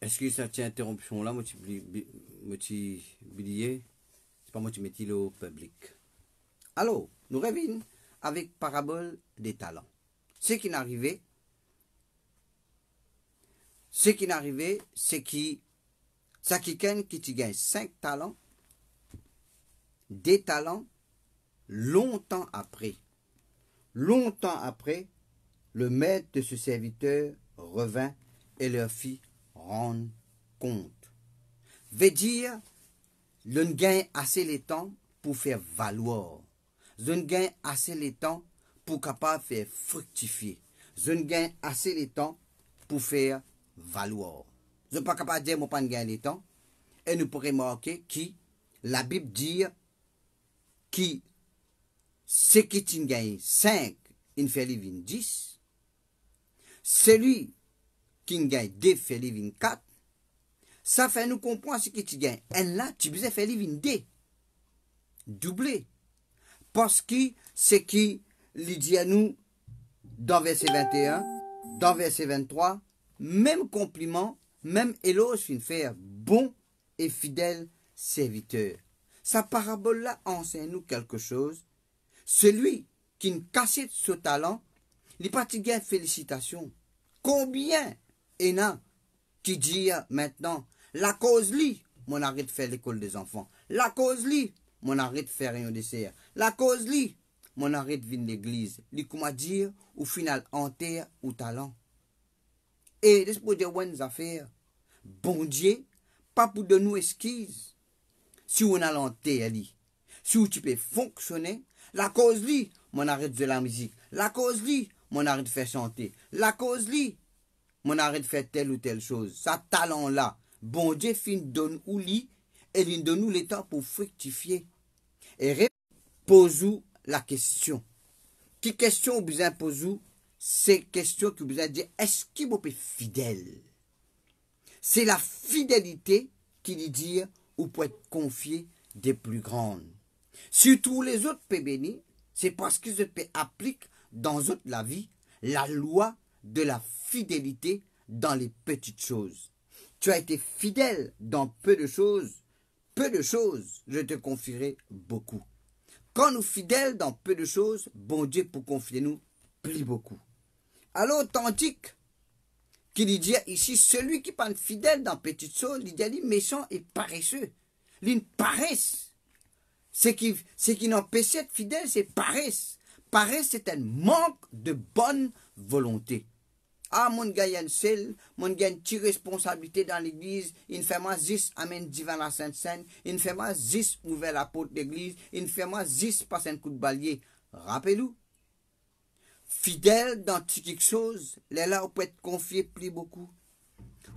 Est-ce que cette interruption-là, moi, tu oublié, c'est pas moi qui mets au public. Alors, nous revenons avec parabole des talents. Ce qui n'arrivait, c'est qui, ça qui gagne 5 talents, des talents, longtemps après, le maître de ce serviteur revint et leur fit rendre compte. Veut dire, je ne gagne assez le temps pour faire valoir. Je ne gagne assez le temps pour capable faire fructifier. Je ne gagne assez le temps pour faire valoir. Je ne suis pas capable de dire que je ne gagne pas le temps. Et nous pourrons remarquer que la Bible dit que ce qui tu gagne 5, il fait les 10. Celui qui gagne 2 fait les 4. Ça fait nous comprendre ce que tu gagnes. Et là, tu besoin faire les 2. Doubler. Parce que ce qui dit à nous dans verset 21, dans verset 23, même compliment, même éloge fin faire bon et fidèle serviteur. Sa parabole-là enseigne nous quelque chose. Celui qui ne casse ce talent, il pas gagne félicitations. Combien et a qui dit maintenant, la cause li, mon arrête de faire l'école des enfants. La cause li, mon arrête de faire un dessert. La cause li, mon arrête de venir l'église. Li comment dire, au final, en terre ou talent. Et laisse pour dire bonnes affaires. Bon Dieu, pas pour de nous esquisses. Si on a l'enterre li, si tu peux fonctionner, la cause li, mon arrête de la musique. La cause li, mon arrête de faire chanter. La cause li, mon arrête de faire telle ou telle chose. Ça talent là, bon Dieu fin donne ou lit et il donne nous le temps pour fructifier. Et pose-vous la question. Qui question vous besoin poser? C'est question que vous besoin dire est-ce qu'il vous est fidèle? C'est la fidélité qui lui dit ou peut être confié des plus grandes. Si tous les autres peuvent bénir, c'est parce qu'ils peuvent appliquer dans la vie la loi de la fidélité dans les petites choses. Tu as été fidèle dans peu de choses, je te confierai beaucoup. Quand nous fidèles dans peu de choses, bon Dieu pour confier nous plus beaucoup. Alors, authentique, qu'il dit ici, celui qui parle fidèle dans petites choses, il dit méchant et paresseux. Une paresse. Ce qui n'empêche d'être fidèle, c'est paresse. Paresse, c'est un manque de bonne volonté. Ah, mon gars, il y a une seule, mon gars, une petite responsabilité dans l'église. Il fait moi 10, amène divin la Sainte-Seine. Il fait moi 10, ouvert la porte d'église. Il fait moi 10, passe un coup de ballier. Rappelez-vous. Fidèle dans quelque chose, les là, on peut être confié plus beaucoup.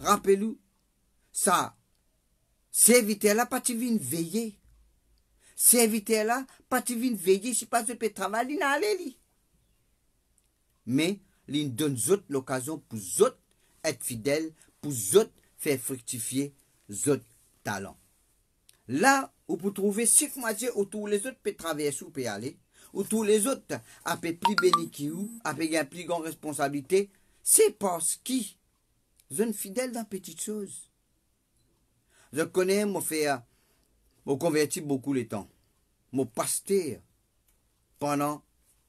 Rappelez-vous. Ça, serviteur là, pas tu viens veiller. Serviteur là, pas tu viens veiller, si pas tu peux travailler, il aller. Mais, il donne l'occasion pour autres être fidèles, pour autres faire fructifier autres talents. Là, où vous trouvez 6 mois où tous les autres peuvent traverser ou peuvent aller, où tous les autres ont plus béni qui ou, ont une plus grande responsabilité, c'est parce qu'ils sont fidèles dans petites choses. Je connais, mon converti beaucoup le temps. Mon pasteur pendant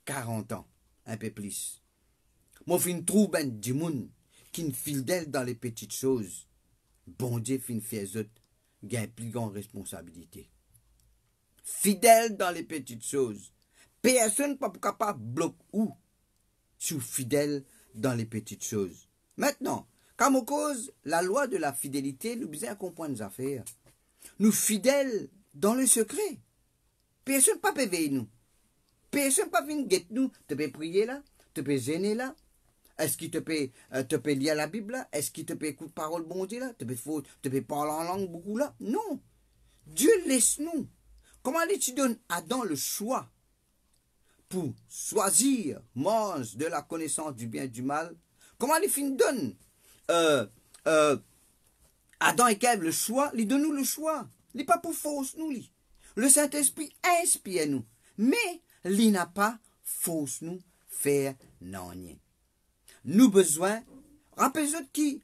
40 ans, un peu plus. Moi, fin trouve ben du monde qui est fidèle dans les petites choses. Bon Dieu, fin fait autres, gagne plus grande responsabilité. Fidèle dans les petites choses. Personne n'est pas capable de bloquer où si fidèle dans les petites choses. Maintenant, comme on cause la loi de la fidélité, nous besoin comprendre les affaires. Nous fidèles dans le secret. Personne ne peut pas veiller nous. Personne ne peut pas venir guetter nous. Tu peux prier là, tu peux gêner là. Est-ce qu'il te peut lire la Bible là? Est-ce qu'il te peut écouter parole bon Dieu là? Tu peux parler en langue beaucoup là? Non. Dieu laisse nous. Comment tu donnes à Adam le choix pour choisir, mange de la connaissance du bien et du mal? Comment les filles donnent Adam et Ève le choix? Ils donnent nous le choix. Il n'est pas pour force nous. Le Saint-Esprit inspire nous. Mais il n'a pas force nous faire non. Nous besoin, rappelez-vous qui,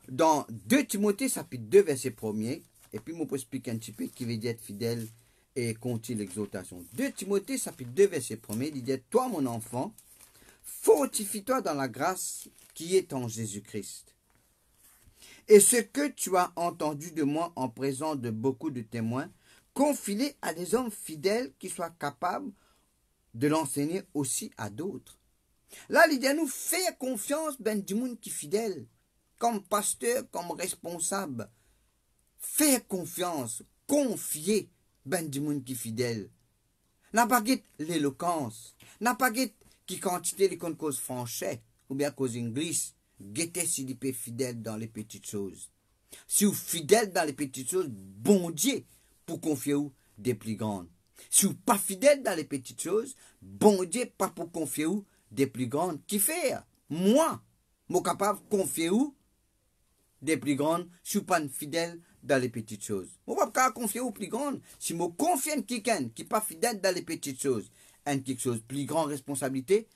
dans 2 Timothée, chapitre 2, verset 1er, et puis je peux expliquer un petit peu qui veut dire être fidèle et continue l'exhortation. 2 Timothée, chapitre 2, verset 1er, il dit, toi, mon enfant, fortifie-toi dans la grâce qui est en Jésus-Christ. Et ce que tu as entendu de moi en présence de beaucoup de témoins, confie-le à des hommes fidèles qui soient capables de l'enseigner aussi à d'autres. Là, il dit à nous, faire confiance ben du monde qui est fidèle, comme pasteur, comme responsable. Faire confiance, confier ben du monde qui est fidèle. N'a pas guette l'éloquence, n'a pas guette qui quantité les cause français ou bien cause anglais, guettez s'il est fidèle dans les petites choses. Si vous fidèle dans les petites choses, bon Dieu pour confier vous des plus grandes. Si vous pas fidèle dans les petites choses, bon Dieu pas pour confier vous des plus grandes. Qui fait? Moi, je suis capable de confier vous des plus grandes si vous pas fidèle dans les petites choses. Je ne peux pas confier aux plus grandes. Si je confie à quelqu'un qui n'est pas fidèle dans les petites choses, à quelque chose, plus grande responsabilité,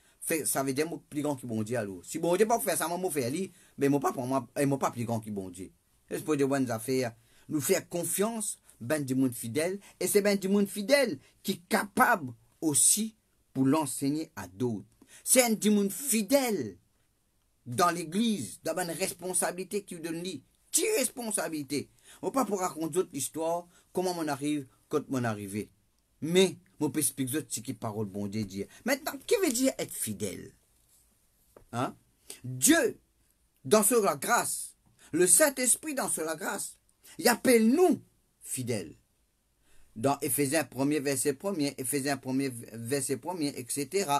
ça veut dire que plus grand que bon Dieu. Alors. Si bon Dieu ne peut pas faire ça, je vais faire ça, mais je ne suis pas plus grand que bon Dieu. C'est pour des bonnes affaires. Nous faire confiance, ben du monde fidèle, et c'est ben du monde fidèle qui est capable aussi pour l'enseigner à d'autres. C'est un du monde fidèle dans l'église, dans une responsabilité qui vous donne lui. Qui responsabilité? On ne peut pas pour raconter d'autres histoires, comment on arrive, quand on est arrivé. Mais, on peut expliquer d'autres ce qui parole bon Dieu dire. Maintenant, qui veut dire être fidèle? Hein? Dieu, dans sa grâce, le Saint-Esprit dans sa grâce, il appelle nous fidèles. Dans Éphésiens 1er verset 1er, Éphésiens 1er verset 1er, etc.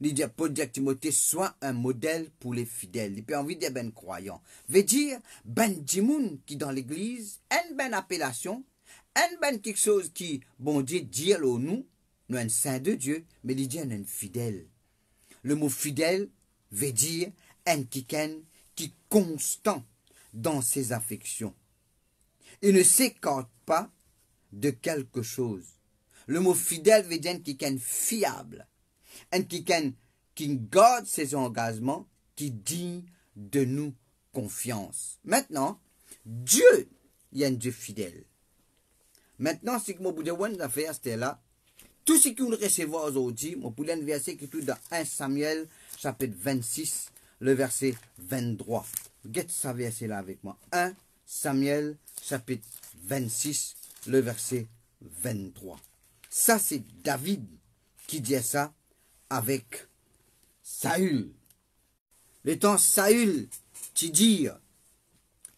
Il dit, Paul dit à Timothée, soit un modèle pour les fidèles. Il peut envie de ben croyants. Veut dire, ben dimoun qui dans l'église, une ben appellation, ben quelque chose qui, bon Dieu, dit à nous un saint de Dieu, mais il dit un fidèle. Le mot fidèle veut dire un quelqu'un qui constant dans ses affections. Il ne s'écarte pas de quelque chose. Le mot fidèle veut dire quelqu'un fiable. Un quelqu'un qui garde ses engagements, qui dit de nous confiance. Maintenant, Dieu, il y a un Dieu fidèle. Maintenant, ce que je voudrais faire, c'était là. Tout ce que nous recevons aujourd'hui, je voulais un verset qui est tout dans 1 Samuel, chapitre 26, le verset 23. Get ça verset là avec moi. 1 Samuel, chapitre 26, le verset 23. Ça, c'est David qui dit ça avec Saül. Le temps Saül, tu dis,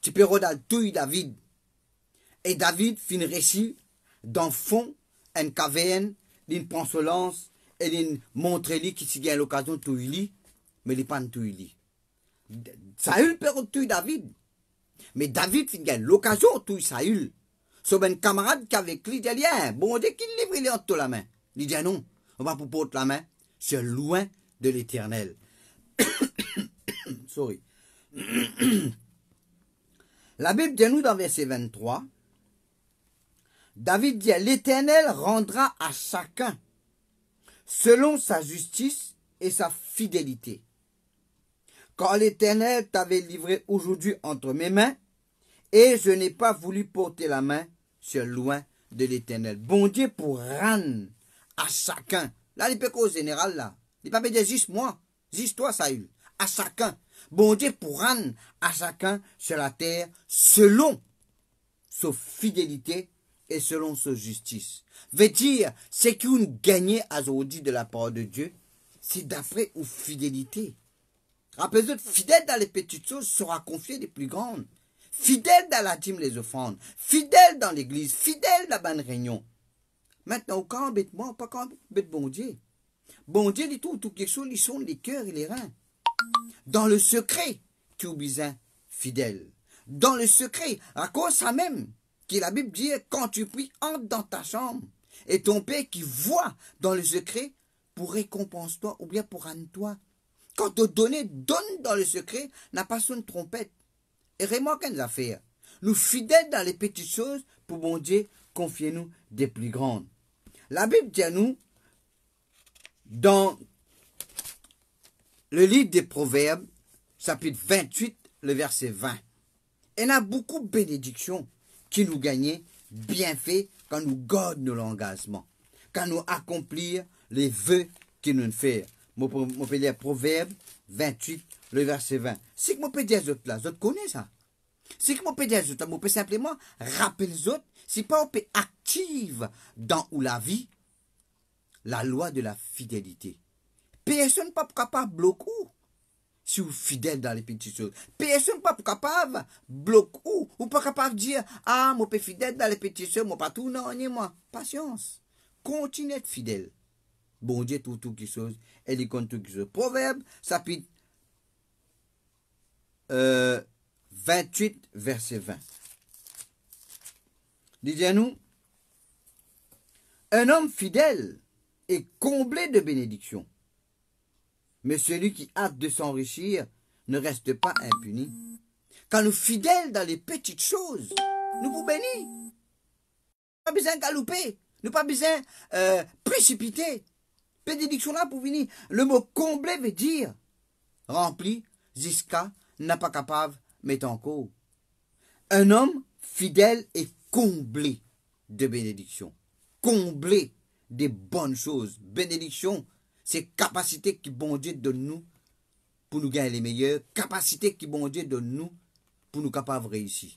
tu peux regarder tout David. Et David finit récit dans le fond, une caverne, il prend son lance, et il montre lui qui s'y gagne l'occasion de tout lui, mais il n'est pas de tout lui. Saül peut tuer David. Mais David finit gagne l'occasion de tuer Saül. C'est un camarade qui avec lui, il dit, bon, dès qu'il livre, il est entre la main. Il dit, non, on va pour porter la main. C'est loin de l'Éternel. Sorry. La Bible dit nous dans verset 23, David dit, l'Éternel rendra à chacun selon sa justice et sa fidélité. Car l'Éternel t'avait livré aujourd'hui entre mes mains, et je n'ai pas voulu porter la main sur loin de l'Éternel. Bon Dieu pour rendre à chacun. Là, il peut qu'au général, là. Il ne peut pas dire juste moi, juste toi, Saül. À chacun. Bon Dieu pour rendre à chacun sur la terre selon sa fidélité et selon sa justice. Veut dire, c'est qu'on gagne aujourd'hui de la parole de Dieu, c'est d'après ou fidélité. Rappelez-vous, fidèle dans les petites choses sera confié des plus grandes. Fidèle dans la dîme, les offrandes. Fidèle dans l'église. Fidèle dans la bonne réunion. Maintenant, au cas embête-moi, pas quand embête bon Dieu. Bon Dieu dit tout quelque chose, ils sont les cœurs et les reins. Dans le secret, tu es bien fidèle. Dans le secret, à cause ça même, que la Bible dit, quand tu pries, entre dans ta chambre. Et ton Père qui voit dans le secret, pour récompense-toi ou bien pour rendre-toi. Quand te donner, donne dans le secret, n'a pas son trompette. Et remarquez une affaire. Nous fidèles dans les petites choses, pour mon Dieu, confiez-nous des plus grandes. La Bible dit à nous, dans le livre des Proverbes, chapitre 28, le verset 20. Il y a beaucoup de bénédictions qui nous gagnent bien fait quand nous gardons nos engagements, quand nous accomplissons les vœux que nous faisons. Je peux lire Proverbe 28, le verset 20. C'est que je peux dire aux autres là, les autres connaissent ça. C'est que je peux dire aux autres, je peux simplement rappeler les autres, si pas on peut active dans la vie la loi de la fidélité. Personne n'est pas capable de bloquer si vous êtes fidèle dans les petites choses. Personne n'est pas capable de bloquer ou pas capable de dire ah, moi je suis fidèle dans les petites choses, moi pas tout, non, moi. Patience. Continuez d'être fidèle. Bon Dieu, tout quelque chose, et il compte tout quelque chose. Proverbe, chapitre 28, verset 20. Disons-nous, un homme fidèle est comblé de bénédictions. Mais celui qui hâte de s'enrichir ne reste pas impuni. Quand nous fidèles dans les petites choses, nous vous bénissons. Pas besoin de galoper, nous pas besoin de précipiter. Bénédiction là pour venir. Le mot comblé veut dire rempli, jusqu'à n'a pas capable mettre en cause. Un homme fidèle est comblé de bénédictions, comblé des bonnes choses. Bénédiction, c'est capacité qui bon Dieu donne nous pour nous gagner les meilleurs, capacité qui bon Dieu donne nous pour nous capables de réussir,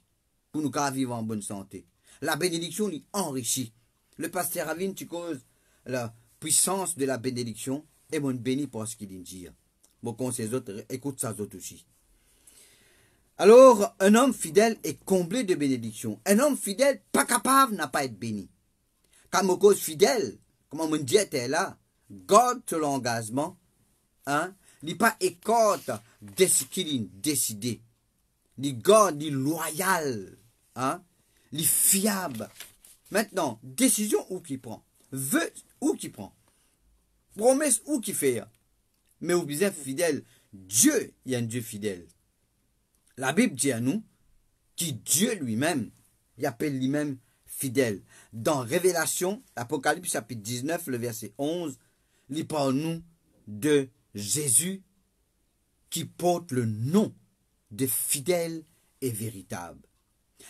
pour nous capables vivre en bonne santé. La bénédiction nous enrichit. Le pasteur Ravine, tu causes la puissance de la bénédiction et mon béni pour ce qu'il dit. Bon, quand ces autres, écoute ça autres aussi. Alors, un homme fidèle est comblé de bénédictions. Un homme fidèle, pas capable, n'a pas être béni. Quand mon cause fidèle, comme mon Dieu était là, garde ton engagement, hein, il pas écoute de ce qu'il a décidé. Il garde, il loyal, hein, il fiable. Maintenant, décision où qui prend, vœu où qui prend, promesse où qui fait. Mais vous êtes fidèle, Dieu, il y a un Dieu fidèle. La Bible dit à nous que Dieu lui-même, il appelle lui-même fidèle. Dans Révélation, Apocalypse chapitre 19, le verset 11, il parle nous de Jésus qui porte le nom de fidèle et véritable.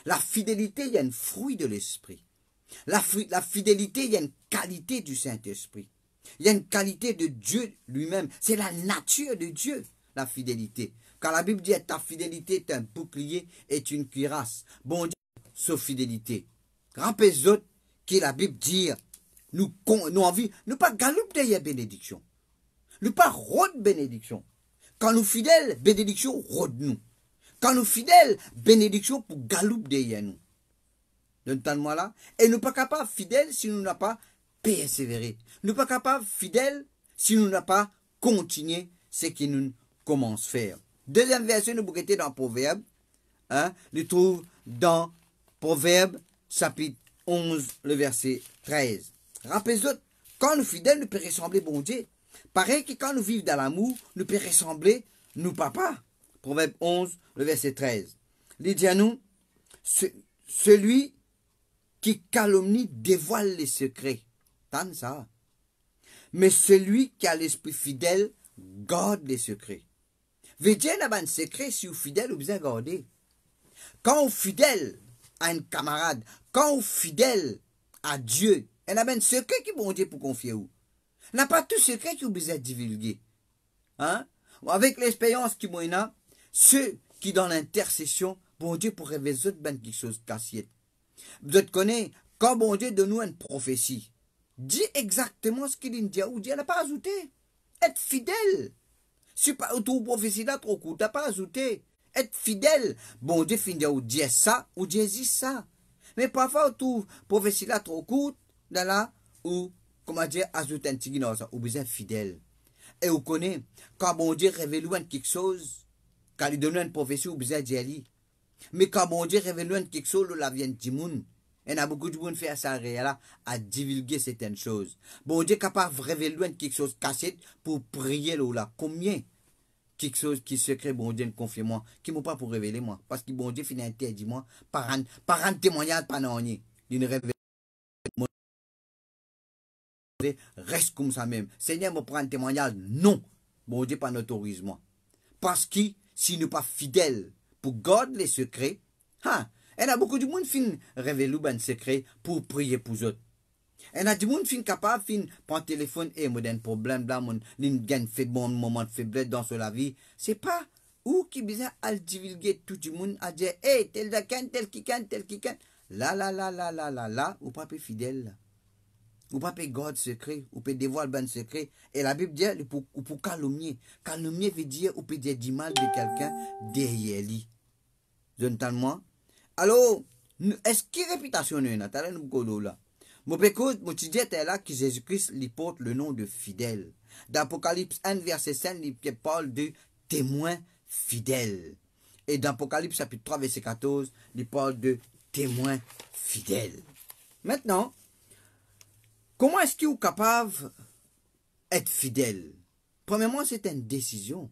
La fidélité, il y a un fruit de l'esprit. La fidélité, il y a une qualité du Saint-Esprit. Il y a une qualité de Dieu lui-même. C'est la nature de Dieu, la fidélité. Quand la Bible dit ta fidélité est un bouclier et une cuirasse. Bon Dieu, sauf fidélité. Rappelez-vous que la Bible dit, nous envie, nous pas galoupe derrière bénédiction. Nous pas rôde bénédiction. Quand nous fidèles, bénédiction rôde nous. Quand nous fidèles, bénédiction pour galoupe derrière nous. Donne-moi là. Et nous pas capables fidèles si nous n'avons pas persévéré. Nous pas capables fidèles si nous n'avons pas continué ce que nous commençons à faire. Deuxième verset, nous bouquetons dans Proverbe. Hein, nous trouve dans Proverbe, chapitre 11, le verset 13. Rappelez-vous, quand nous fidèles, nous pouvons ressembler bon Dieu. Pareil que quand nous vivons dans l'amour, nous pouvons ressembler nous papa. Proverbe 11, le verset 13. Il dit à nous, celui qui calomnie dévoile les secrets. Tant ça. Mais celui qui a l'esprit fidèle garde les secrets. Veut dire, il y a un secret, si vous êtes fidèle, vous besoin garder. Quand vous êtes fidèle à un camarade, quand vous êtes fidèle à Dieu, il y a un secret qui bon Dieu pour confier vous. Il n'y a pas tout secret qui vous besoin divulguer. Hein? Avec l'expérience qui m'a, ceux qui dans l'intercession, bon Dieu pour révéler ben quelque chose cassiette. Vous connaissez, quand bon Dieu donne nous une prophétie, dit exactement ce qu'il dit, ou dit, elle n'a pas ajouté. Être fidèle. Si pas autour prophétie là trop court, t'as pas ajouté. Être fidèle. Bon Dieu finit ou dire ça, ou dire ça. Mais parfois autour prophétie là trop court, là, ou, comment dire, ajouter un petit ça, ou besoin fidèle. Et vous connaissez, quand bon Dieu révèle quelque chose, quand il donne une prophétie, ou besoin dire. Mais quand bon Dieu révèle quelque chose, la vient du monde. Il y a beaucoup de monde qui fait ça là, à divulguer certaines choses. Bon Dieu est capable de révéler quelque chose caché pour prier là. Combien quelque chose qui secret, bon Dieu, confie-moi, qui ne m'a pas pour révéler moi. Parce que bon Dieu finit interdit moi, par un témoignage, pas non, il ne révèle reste comme ça même. Seigneur me prend un témoignage, non. Bon Dieu pas n'autorise moi. Parce que si nous pas fidèles, pour garder les secrets. Ha, il y a beaucoup de monde qui révèle un secret pour prier pour eux. Il y a du monde qui capable de prendre le téléphone et me donne problème là, mon gagne fait bon moment de faiblesse dans la vie. C'est pas ou qui besoin à divulguer tout le monde à dire hey tel qui can. Là, ou pas fidèle. Ou pas garde secret, ou peut dévoiler un secret. Et la Bible dit ou pour calomnier. Calomnier veut dire ou peut dire du mal de quelqu'un derrière lui. Vous entendez moi? Alors, est-ce que réputation nous a nous là? Mon pécose, mon dit là que Jésus-Christ lui porte le nom de fidèle. Dans Apocalypse 1, verset 5, il parle de témoin fidèle. Et dans Apocalypse chapitre 3, verset 14, il parle de témoin fidèle. Maintenant, comment est-ce qu'il est capable d'être fidèle? Premièrement, c'est une décision.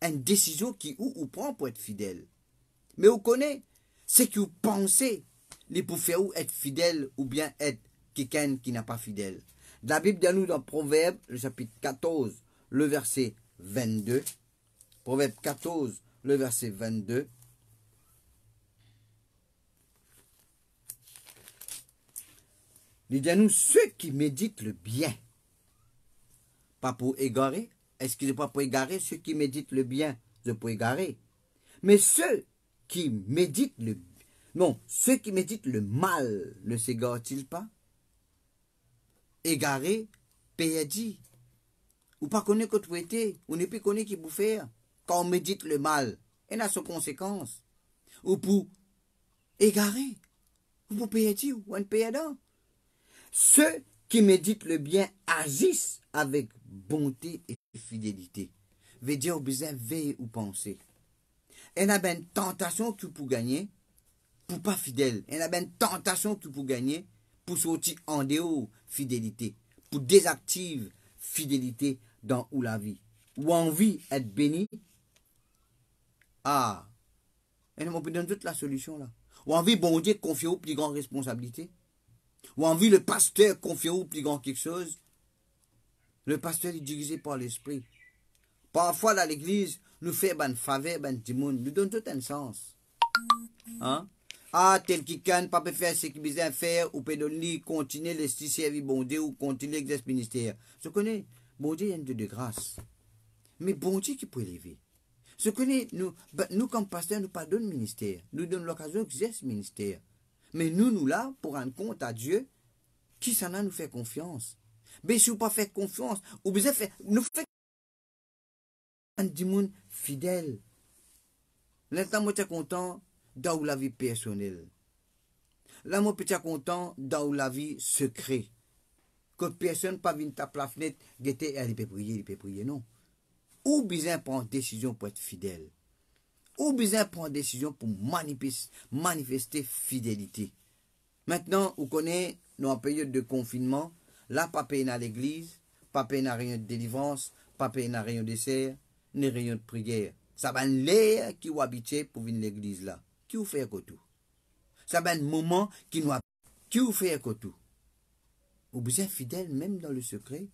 Une décision qui ou prend pour être fidèle. Mais vous connaissez ce que vous pensez pour faire ou être fidèle ou bien être quelqu'un qui n'a pas fidèle. La Bible dit nous dans Proverbe, le chapitre 14, le verset 22. Proverbe 14, le verset 22. Il dit à nous ceux qui méditent le bien. Pas pour égarer, excusez-moi, pas pour égarer, ceux qui méditent le bien, je peux égarer. Mais ceux qui méditent le non, ceux qui méditent le mal ne s'égarent-ils pas? Égaré, perdu. Ou pas connaître que tu étais, ou ne plus connaître qui vous faire. Quand on médite le mal, il a ses conséquences. Ou pour égarer, ou pour perdu, ou un perdant. Ceux qui méditent le bien agissent avec bonté et fidélité. Veut dire au besoin veiller ou penser. Il y a une tentation que tu peux gagner pour pas fidèle. Il y a une tentation que tu peux gagner pour sortir en dehors fidélité. Pour désactiver fidélité dans ou la vie. Ou envie d'être béni. Ah. Et on peut donner toute la solution là. Ou envie bon Dieu confier aux plus grandes responsabilités. Ou envie le pasteur confier aux plus grand quelque chose. Le pasteur est dirigé par l'esprit. Parfois dans l'église, nous fait une faveur, du monde, nous donne tout un sens. Hein? Ah, tel qui can, pas peut faire ce qu'il besoin faire, ou peut donner, continuer le servir bon Dieu, ou continuer l'exercice ministère. Je connais, bon Dieu, il y a un Dieu de grâce. Mais bon Dieu qui peut élever. Je connais, nous comme pasteurs, nous pas donnons ministère. Nous donnons l'occasion d'exercer ministère. Mais nous là, pour rendre compte à Dieu, qui s'en a nous fait confiance. Mais si vous pas fait confiance, ou besoin faire, nous fait du monde fidèle. L'instant, moi, je suis content dans la vie personnelle. Là, moi, je suis content dans la vie secrète. Que personne pas vient taper la fenêtre, guetter, il peut prier, non. Ou besoin prendre décision pour être fidèle. Ou besoin prendre décision pour manifester fidélité. Maintenant, vous connaissez, nous en période de confinement, là, pas payer à l'église, pas payer à rien de délivrance, pas payer à rien de dessert, ni rien de prière. Ça va l'air qui vous habite pour venir à l'église là. Qui vous fait que tout? Ça va un moment qui vous fait que tout? Vous êtes fidèle même dans le secret.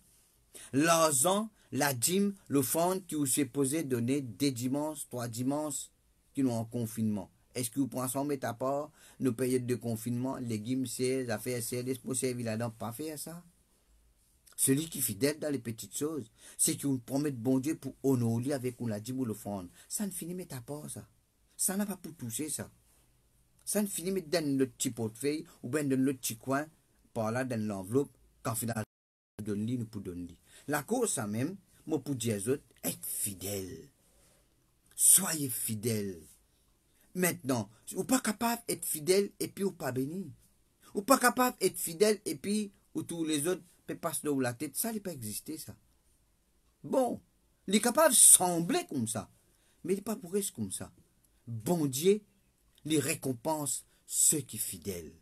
L'argent, la dîme, l'offrande qui vous s'est posé donner 2 dimanches, 3 dimanches qui nous en confinement. Est-ce que vous pensez en mettre à part nos périodes de confinement, légumes, c'est affaires, c'est les servir là-dedans, pas faire ça? Celui qui est fidèle dans les petites choses, c'est qui vous promet bon Dieu pour honorer avec la dîme ou l'offrande. Ça ne finit mettre à part ça. Ça n'a pas pour toucher ça. Ça ne finit mettre dans le petit portefeuille ou bien dans le petit coin, par là dans l'enveloppe, quand finalement donne-lui, nous pour donner. La cause, ça même, moi pour dire aux autres, être fidèle. Soyez fidèle. Maintenant, vous pas capable d'être fidèle et puis vous pas béni. Vous pas capable d'être fidèle et puis ou tous les autres passent dans la tête. Ça n'est pas existé, ça. Bon, il est capable de sembler comme ça, mais il n'est pas pour rester comme ça. Bon Dieu, il récompense ceux qui sont fidèles.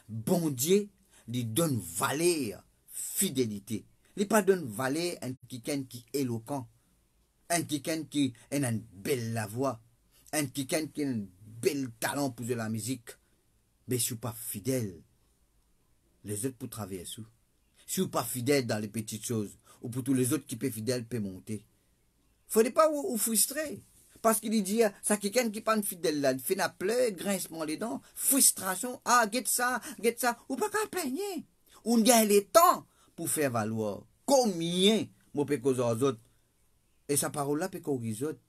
Bon Dieu, il donne valeur, fidélité. Il pas donne valeur à quelqu'un qui est éloquent, à quelqu'un qui a une belle voix, à quelqu'un qui a un bel talent pour la musique. Mais si vous pas fidèle, les autres pour travailler sous. Si vous pas fidèle dans les petites choses, ou pour tous les autres qui peuvent fidèles, peuvent monter. Il ne faut pas vous frustrer. Parce qu'il dit, ça quelqu'un qui pas fidèle là, il fait la pleurs, grincement les dents, frustration, get ça, ou pas qu'à plaigner. On gagne le temps pour faire valoir. Combien, moi, peux causer aux autres. Et sa parole là peut causer aux autres.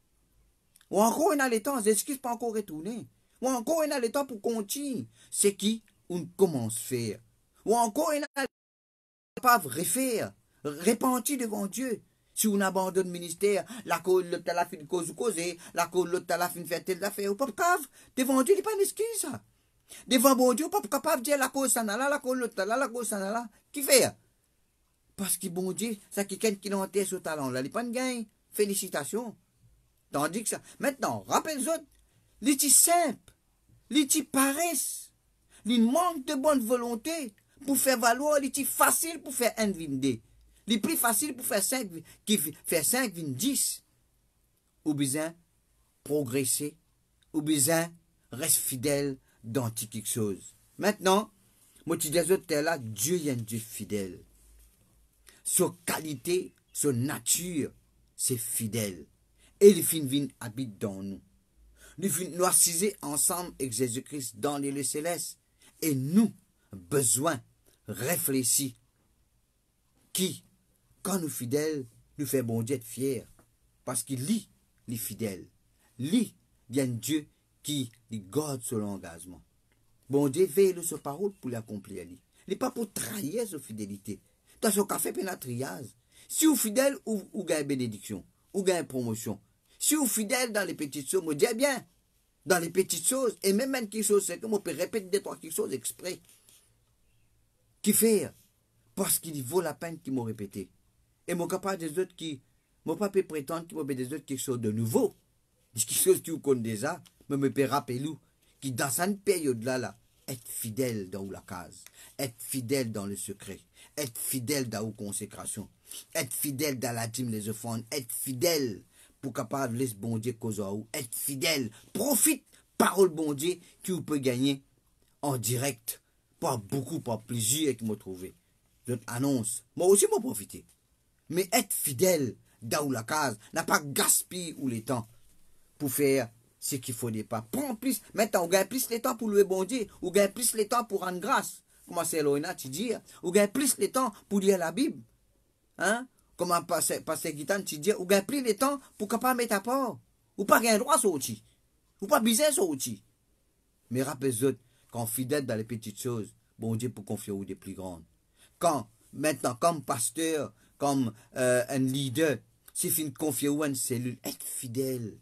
Ou encore, on a le temps, l'excuse pas encore retourner. Ou encore, on a le temps pour continuer. C'est qui on commence à faire. Ou encore, on a pas refaire, repentir devant Dieu. Si on abandonne le ministère, la cause, l'autre la fin de causer, la cause, l'autre la fin de faire telle affaire, ou pas capable. Devant Dieu, il n'est pas une excuse. Devant bon Dieu, pas capable de dire la cause, ça n'a là, la cause, l'autre là, la cause, ça n'a là. Qui fait? Parce que bon Dieu, c'est quelqu'un qui n'a pas ce talent là, il n'est pas de gain. Félicitations. Tandis que ça. Maintenant, rappelle-toi, les petits simples, les petits paresse, les manque de bonne volonté pour faire valoir, les petits facile pour faire un vinde. Les plus faciles pour faire 5, qui fait 5, 10. Ou besoin progresser, ou besoin reste fidèle dans quelque chose. Maintenant, moi tu dis là, Dieu est un Dieu fidèle. Sa qualité, sa nature, c'est fidèle. Et le fin vin habite dans nous. Nous nous assisons ensemble avec Jésus-Christ dans les lieux célestes. Et nous, besoin, réfléchir. Qui, quand nous fidèles, nous fait bon Dieu être fiers. Parce qu'il lit les fidèles. Lit, il y a un Dieu qui garde son engagement. Bon Dieu veille sur parole pour l'accomplir. Il n'est pas pour trahir sa fidélité. Dans son café, il y a triage. Si vous êtes fidèle, vous gagnez bénédiction, ou gagnez promotion. Si vous êtes fidèle dans les petites choses, vous dites bien, dans les petites choses, et même quelque chose, c'est que on peut répéter des trois quelque chose exprès. Qui fait? Parce qu'il vaut la peine qu'ils m'ont répété. Et mon capable des autres qui, mon pas peut prétendre qu'ils m'ont des autres quelque chose de nouveau. Quelque chose que vous connaissez déjà, mais me peut rappeler qui dans cette période-là, être fidèle dans la case, être fidèle dans le secret, être fidèle dans la consécration, être fidèle dans la dîme, les offrandes, être fidèle pour capable laisser bon Dieu cause à vous, être fidèle, profite, parole bon Dieu, qui vous peut gagner en direct, pas beaucoup, pas plaisir qui m'a trouvé. Je annonce, moi aussi m'a profité. Mais être fidèle dans la case, n'a pas gaspillé ou les temps pour faire ce qu'il faut pas. Prends plus, maintenant, on gagne plus le temps pour louer bon Dieu, ou gagne plus le temps pour rendre grâce. Comment c'est Elohina, tu dis, ou gagne plus le temps pour lire la Bible. Hein? Comment passer Guitan, tu dis, ou gagne plus le temps pour capable mettre à part. Ou pas gagner droit sur outil. Ou pas biser sur outil. Mais rappelez-vous, quand fidèle dans les petites choses, bon Dieu pour confier aux des plus grandes. Quand, maintenant, comme pasteur, comme un leader, si fin confier ou une cellule, être fidèle.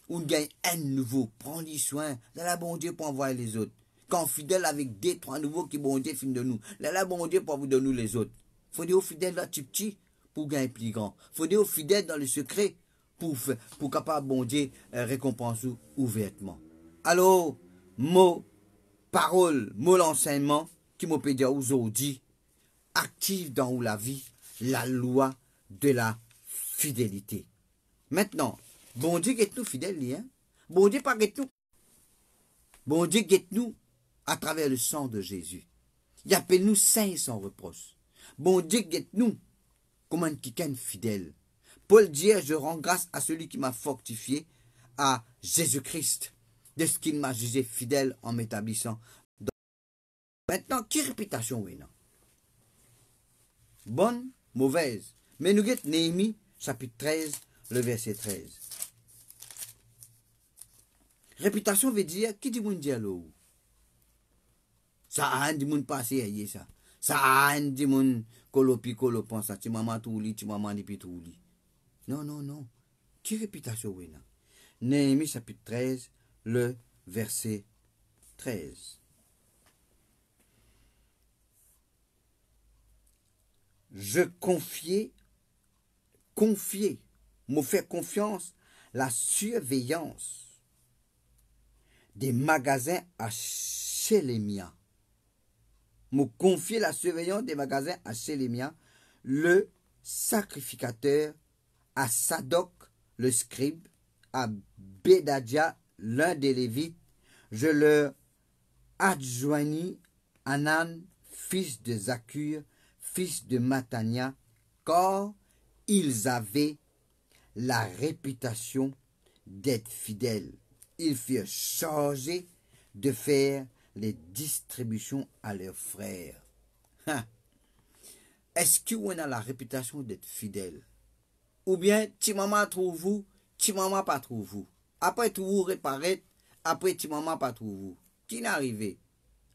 Ou gagne un nouveau, prends-lui soin, là la bon Dieu pour envoyer les autres. Quand fidèle avec deux, trois nouveaux qui bon Dieu fin de nous, là la bon Dieu pour vous donner les autres. Faut dire aux fidèles là petit pour gagner plus grand. Faut dire aux fidèles dans le secret pour capable bon Dieu récompenser ouvertement. Alors, mot, parole, mot l'enseignement qui m'a peut dire aujourd'hui, active dans la vie la loi de la fidélité. Maintenant, bon Dieu est nous fidèles, hein? Bon Dieu pas nous. Bon Dieu est nous à travers le sang de Jésus. Il appelle nous saints sans reproche. Bon Dieu est nous comme un quelqu'un fidèle. Paul dit, je rends grâce à celui qui m'a fortifié, à Jésus-Christ, de ce qu'il m'a jugé fidèle en m'établissant. Maintenant, quelle réputation oui, non? Bonne, mauvaise. Mais nous guette Néhémie, chapitre 13, le verset 13. Réputation veut dire, qui dit mon dialogue? Ça a un dit mon passé, ça. Ça a un dit mon colopi colopon, ça, tu maman tout li, tu maman ni tout li. Non, non, non. Qui réputation oui, non? Néhémie, chapitre 13, le verset 13. Je confier, me faire confiance, la surveillance des magasins à Chélémia. Me confier la surveillance des magasins à Chélémia, le sacrificateur, à Sadok, le scribe, à Bédadia, l'un des Lévites. Je leur adjoignis Anan, fils de Zakur, fils de Matania, car ils avaient la réputation d'être fidèles. Ils furent chargés de faire les distributions à leurs frères. Hein. Est-ce qu'on a la réputation d'être fidèle? Ou bien, ti maman trouve vous, ti maman pas trouve vous. Après tout vous réparez, après ti maman pas trouve vous. Qui n'est arrivé?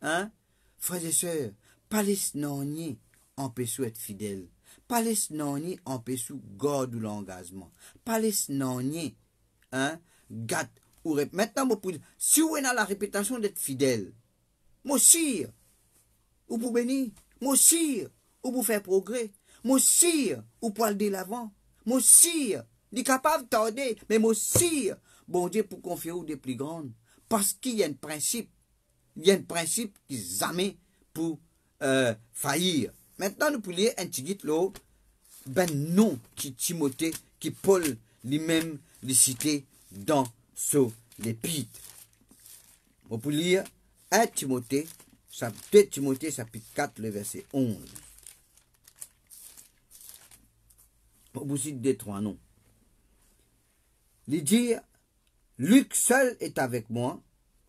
Hein? Frères et sœurs, pas les snogner empêche être fidèle. Pas les snogner empêche garder l'engagement. Pas les snogner, hein? Gâte ou maintenant, si vous avez la réputation d'être fidèle, moi aussi, ou pour bénir, moi aussi, ou pour faire progrès, moi aussi, ou pour aller de l'avant, moi aussi, il est capable de tarder, mais moi aussi, bon Dieu, pour confier aux des plus grandes, parce qu'il y a un principe, qui jamais pour faillir. Maintenant, nous pouvons lire un petit guide là, ben non, qui Timothée, qui Paul lui-même les cité dans l'épître. On peut lire 1 Timothée, 2 Timothée chapitre 4, le verset 11. On vous cite des trois noms. Il dit, Luc seul est avec moi,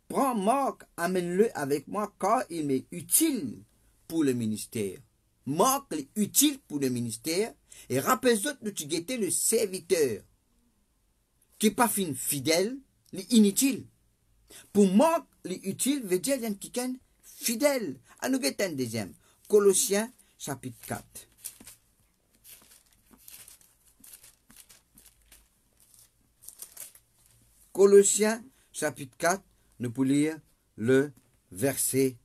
prends Marc, amène-le avec moi, car il m'est utile pour le ministère. Marc est utile pour le ministère, et rappelle-toi de tu guetter le serviteur, qui n'est pas fidèle, il est inutile. Pour Marc, l'utile veut dire qu'il y a quelqu'un fidèle. À nous guetter un deuxième. Colossiens chapitre 4. Colossiens chapitre 4, nous pouvons lire le verset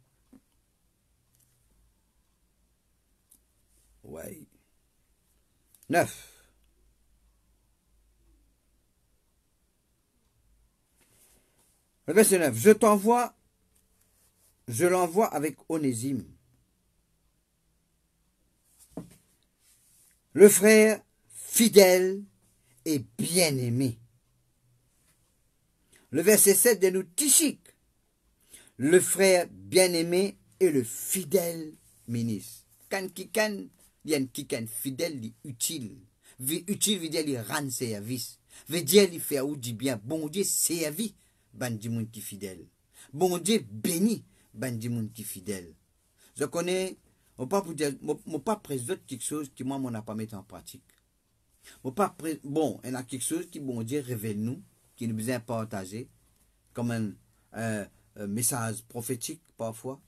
9. Le verset 9. Je l'envoie avec Onésime, le frère fidèle et bien-aimé. Le verset 7 de nous Tychique, le frère bien-aimé et le fidèle ministre. Quand quelqu'un fidèle, il est utile. Utile veut dire il rend service. Veut dire il fait ou du bien. Bon Dieu servi, ban du monde qui fidèle. Bon Dieu béni, ban du monde qui fidèle. Je connais, mon pas présente quelque chose qui moi on n'a pas mis en pratique. Bon, il y a quelque chose qui bon Dieu révèle nous, qui nous besoin partager, comme un message prophétique parfois.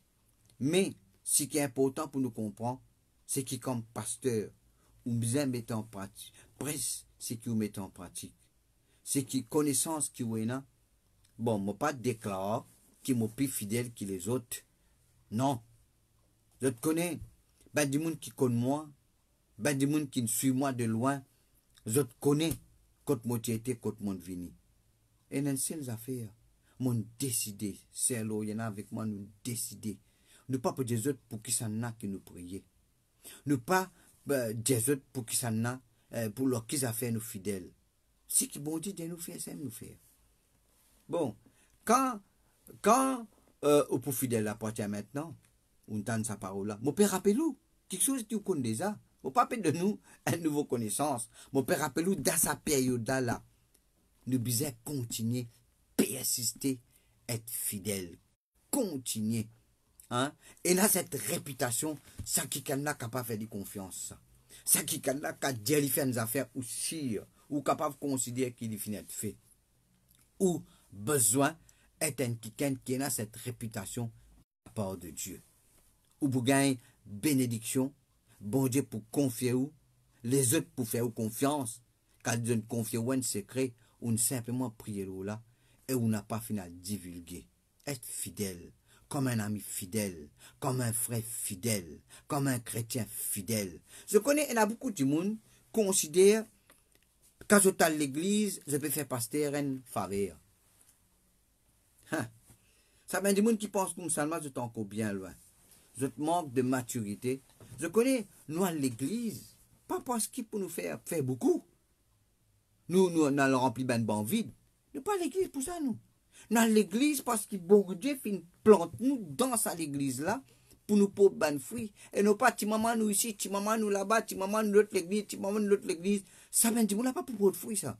Mais ce qui est important pour nous comprendre, c'est que comme pasteur, nous besoin mettre en pratique. Presque ce que vous mettez en pratique. C'est qui connaissance qui vous est là. Bon, moi pas déclare qui est plus fidèle que les autres. Non. Je te connais. Ben du monde qui connaît moi. Ben du monde qui suit moi de loin. Je te connais. Quand moi été, quand moi vini. Et dans ces affaires, mon décidé, c'est là, il y en a avec moi, nous décider. Nous pas pour des autres pour qui ça n'a qui nous prier. Nous pas des autres pour qui ça n'a, pour leur qui ça fait nous fidèles. Si qui bon Dieu de nous faire, c'est nous faire. Bon, quand au pour fidèle appartient maintenant, on entend sa parole là, mon père rappelle-nous, quelque chose que vous connaissez déjà. Mon papa de nous une nouvelle connaissance. Mon père rappelle-nous dans sa période là. Nous devons continuer, persister, être fidèles. Continuer. Hein? Et là, cette réputation, ça qui est capable de faire de confiance. Ça qui est capable de faire des affaires aussi, ou capable de considérer qu'il est fini de fait. Ou besoin est un quelqu'un qui a cette réputation à part de Dieu. Ou pour gagner bénédiction, bon Dieu pour confier ou, les autres pour faire confiance, quand ils donnent confiance ou un secret, ou simplement prier là, et on n'a pas fini à divulguer. Être fidèle, comme un ami fidèle, comme un frère fidèle, comme un chrétien fidèle. Je connais, il y a beaucoup de monde qui considère, quand je suis à l'église, je peux faire pasteur en faveur. Hein? Ça vient du monde qui pense que seulement je suis encore bien loin. Je manque de maturité. Je connais, nous à l'église, pas parce qu'il peut nous faire beaucoup. Nous allons remplir ben bon vide. Nous pas à l'église pour ça, nous. Nous à l'église parce que bon Dieu fait plante nous dans cette église là pour nous pour ben fruits. Et non pas, ti maman nous ici, ti maman nous là-bas, ti maman nous l'autre l'église, ti maman nous l'autre l'église. Ça vient du monde là pas pour fruits ça.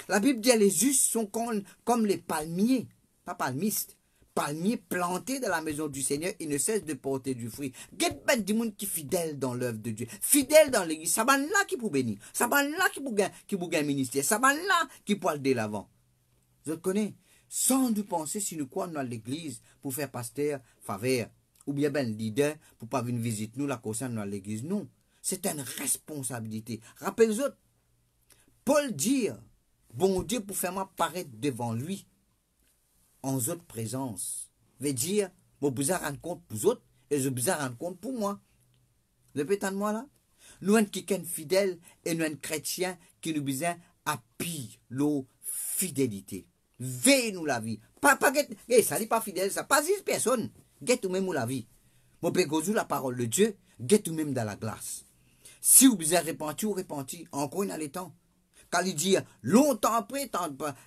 La Bible dit que les justes sont comme les palmiers, pas palmistes, palmiers plantés dans la maison du Seigneur, ils ne cessent de porter du fruit. Get ben du monde qui est fidèle dans l'œuvre de Dieu, fidèle dans l'église, ça va là qui pour bénir, ça va là qui pour gagner ministère, ça va là qui pour aller de l'avant. Je connais, sans nous penser si nous croyons dans l'église pour faire pasteur, faveur, ou bien ben leader pour pas venir visiter nous la concerne dans l'église. Non, c'est une responsabilité. Rappelez-vous, Paul dit, bon Dieu pour faire m'apparaître devant lui, en votre présence, veut dire, je vous rendre compte pour vous autres, et je vous rendre compte pour moi. Vous avez de moi là? Nous sommes quelqu'un fidèle, et nous sommes chrétiens qui nous besoin appuyer la fidélité. Veille-nous la vie. Pas ça n'est pas fidèle, ça pas 10 personnes. Get ou même la vie. Mon père la parole de Dieu, get ou même dans la glace. Si vous avez repenti ou repenti, encore dans les temps. Quand il dit longtemps après,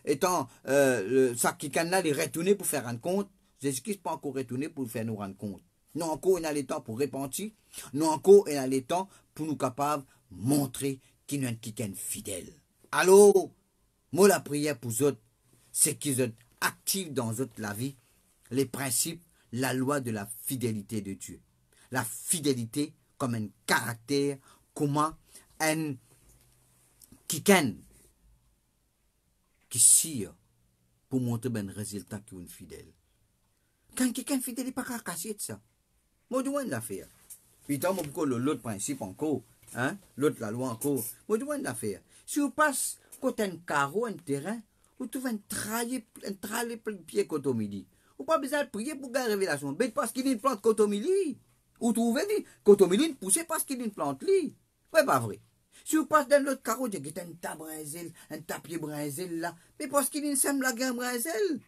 étant ça qui là, il retourner pour faire rendre compte, Jésus-Christ pas encore retourner pour faire nous rendre compte. Nous encore dans les temps pour repentir, nous encore dans les temps pour nous capables de montrer qu'il y a quelqu'un fidèle. Alors, moi la prière pour vous autres, c'est qu'ils sont actifs dans la vie, les principes, la loi de la fidélité de Dieu. La fidélité comme un caractère, comment un quelqu'un qui sire pour montrer un résultat qui est fidèle. Quand quelqu'un fidèle, il n'est pas qu'à casser de ça. Moi, je dois l'affaire. Puis, tant que l'autre principe encore, hein, l'autre la loi encore, moi, je dois l'affaire. Si vous passez côté un carreau, un terrain, vous trouvez un tralé pour le pied côté au midi. Vous n'avez pas besoin de prier pour gagner la révélation. Mais parce qu'il y a une plante côté au midi. Vous trouvez côté au midi, poussez parce qu'il y a une plante là. Ouais, pas vrai. Si vous passez dans l'autre carreau, vous avez un tapier brinzel là. Mais parce qu'il y a une sème la gamme brinzel.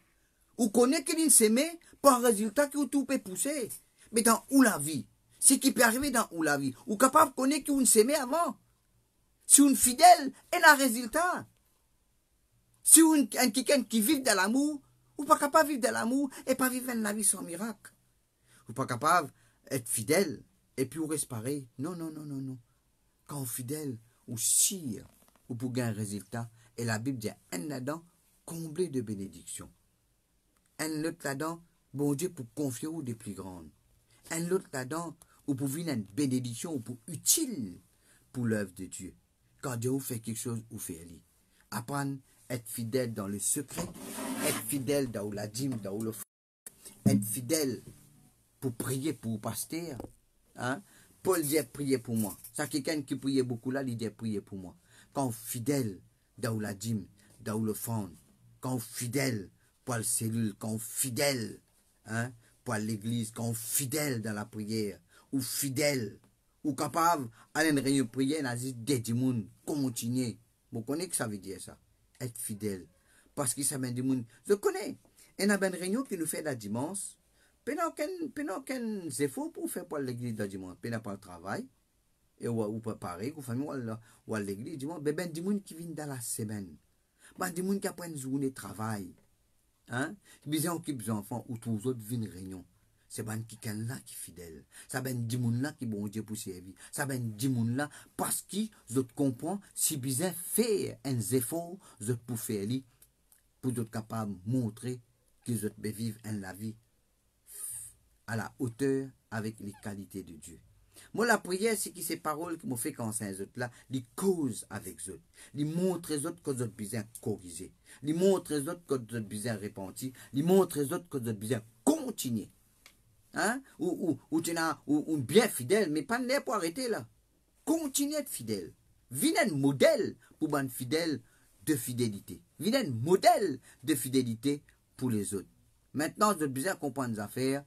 Vous connaissez qu'il y a une sémée, pas un résultat que vous tout peut pousser. Mais dans où la vie? C'est qui peut arriver dans où la vie? Vous êtes capable de connaître qu'il y a une sémée avant. Si vous êtes fidèle, et un résultat. Si vous êtes quelqu'un qui vit dans l'amour, vous n'êtes pas capable de vivre dans l'amour et pas vivre une vie sans miracle. Vous n'êtes pas capable d'être fidèle et puis vous restez pareil. Non, non, non, non, non. Quand vous êtes fidèle, vous sire, vous pouvez gagner un résultat. Et la Bible dit, un là-dedans, comblé de bénédictions. Un autre là-dedans, bon Dieu, pour confier ou des plus grandes. Un autre là-dedans, vous pouvez une bénédiction ou pour utile pour l'œuvre de Dieu. Quand Dieu vous fait quelque chose, vous faites aller. Apprendre à être fidèle dans le secret, être fidèle dans la dîme, dans le être fidèle pour prier pour le pasteur. Hein? Paul dit prier pour moi. Ça, quelqu'un qui priait beaucoup là, il dit prier pour moi. Quand fidèle dans la dîme, dans l'offrande, quand fidèle pour la cellule, quand fidèle hein, pour l'église, quand fidèle dans la prière, ou fidèle, ou capable d'aller une réunion de prière, on a dit des monde, continuer. Vous connaissez que ça veut dire ça? Être fidèle. Parce que ça veut dire, je connais. Il y a une réunion qui nous fait la dimanche. Pendant qu'un effort pour faire pour l'église de dimanche, pendant pas le travail, et ou préparer, ou famille, ou à l'église, dimanche, ben, des gens qui viennent dans la semaine. Ben, des gens qui apprennent une journée de travail. Hein? Ils ont des enfants, ou tous les autres viennent réunion. C'est ben quelqu'un là qui est fidèle. Ça ben des gens là qui bon Dieu pour servir. Ça ben des gens là parce qu'ils comprennent si bien faire un effort pour faire lui, pour être capable de montrer qu'ils veulent vivre la vie à la hauteur avec les qualités de Dieu. Moi, la prière, c'est que ces paroles qui m'ont fait quand c'est autres là, les cause avec eux. Les montre aux autres que vous avez besoin de corriger. Les montre aux autres que vous avez besoin de repentir. Les montre aux autres que vous avez besoin de continuer. Hein? Ou bien fidèle, mais pas de pour arrêter là. Continuez d'être fidèle. Venez un modèle pour être fidèle de fidélité. Venez un modèle de fidélité pour les autres. Maintenant, vous avez besoin de comprendre les affaires.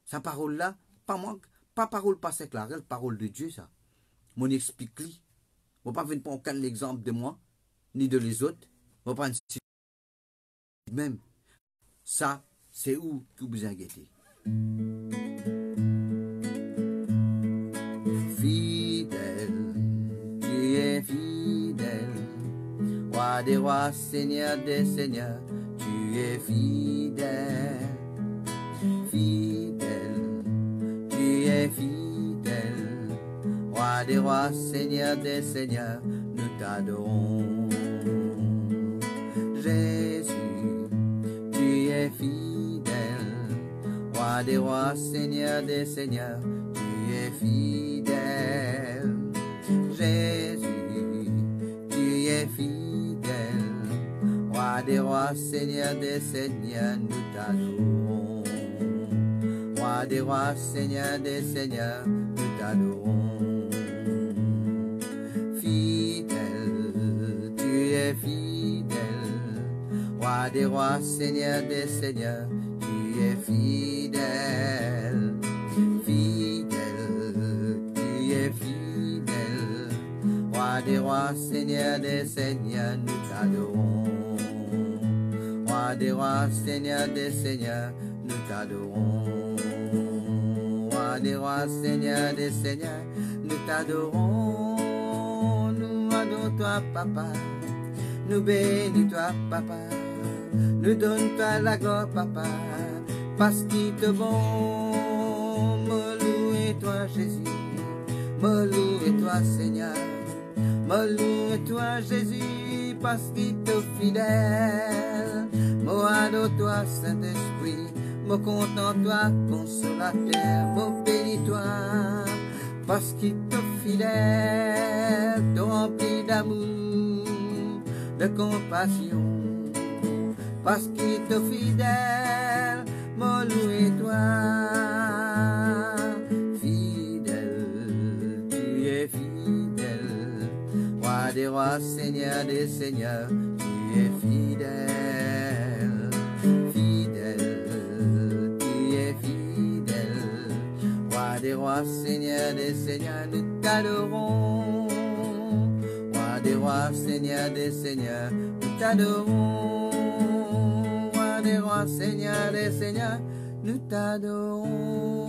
Sa parole là, pas parole pas claire, parole de Dieu ça. Mon explique-lui. On ne va pas venir prendre aucun exemple de moi, ni de les autres. On va prendre même. Ça, c'est où que vous avez guetté. Fidèle, tu es fidèle. Roi des rois, Seigneur des seigneurs, tu es fidèle. Fidèle, tu es fidèle. Roi des rois, Seigneur des seigneurs, nous t'adorons. Roi des rois, Seigneur des seigneurs, tu es fidèle. Jésus, tu es fidèle. Roi des rois, Seigneur des seigneurs, nous t'adorons. Roi des rois, Seigneur des seigneurs, nous t'adorons. Fidèle, tu es fidèle. Roi des rois, Seigneur des seigneurs, tu es fidèle. Fidèle, tu es fidèle. Roi des rois, Seigneur des seigneurs, nous t'adorons. Roi des rois, Seigneur des seigneurs, nous t'adorons. Roi des rois, Seigneur des seigneurs, nous t'adorons. Nous adorons toi, Papa. Nous bénis toi, Papa. Nous donne toi la gloire, Papa. Parce qu'il te bon. Me louer toi, Jésus. Me louer toi, Seigneur. Me louer toi, Jésus. Parce qu'il te fidèle. Me adore toi, Saint-Esprit. Me content toi, consolateur. Me bénis toi. Parce qu'il te fidèle. Te remplit d'amour, de compassion. Parce qu'il te fidèle, me louer toi. Fidèle, tu es fidèle. Roi des rois, Seigneur des seigneurs, tu es fidèle. Fidèle, tu es fidèle. Roi des rois, Seigneur des seigneurs, nous t'adorons. Roi des rois, Seigneur des seigneurs, nous t'adorons. Des rois, Seigneur des seigneurs, nous t'adorons.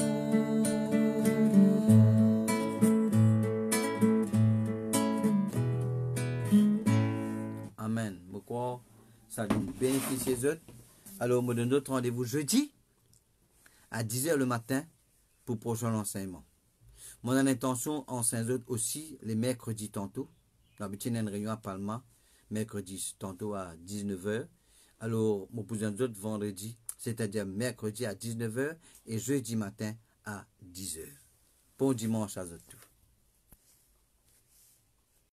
Amen. Pourquoi ça nous bénéficie les autres. Alors, on me donne notre rendez-vous jeudi à 10h le matin pour prochain enseignement. Mon intention en Saint-Autres aussi, les mercredis tantôt. D'habitude, il y a une réunion à Palma, mercredi tantôt à 19h. Alors, mon cousin d'autres vendredi, c'est-à-dire mercredi à 19h et jeudi matin à 10h. Bon dimanche à tous.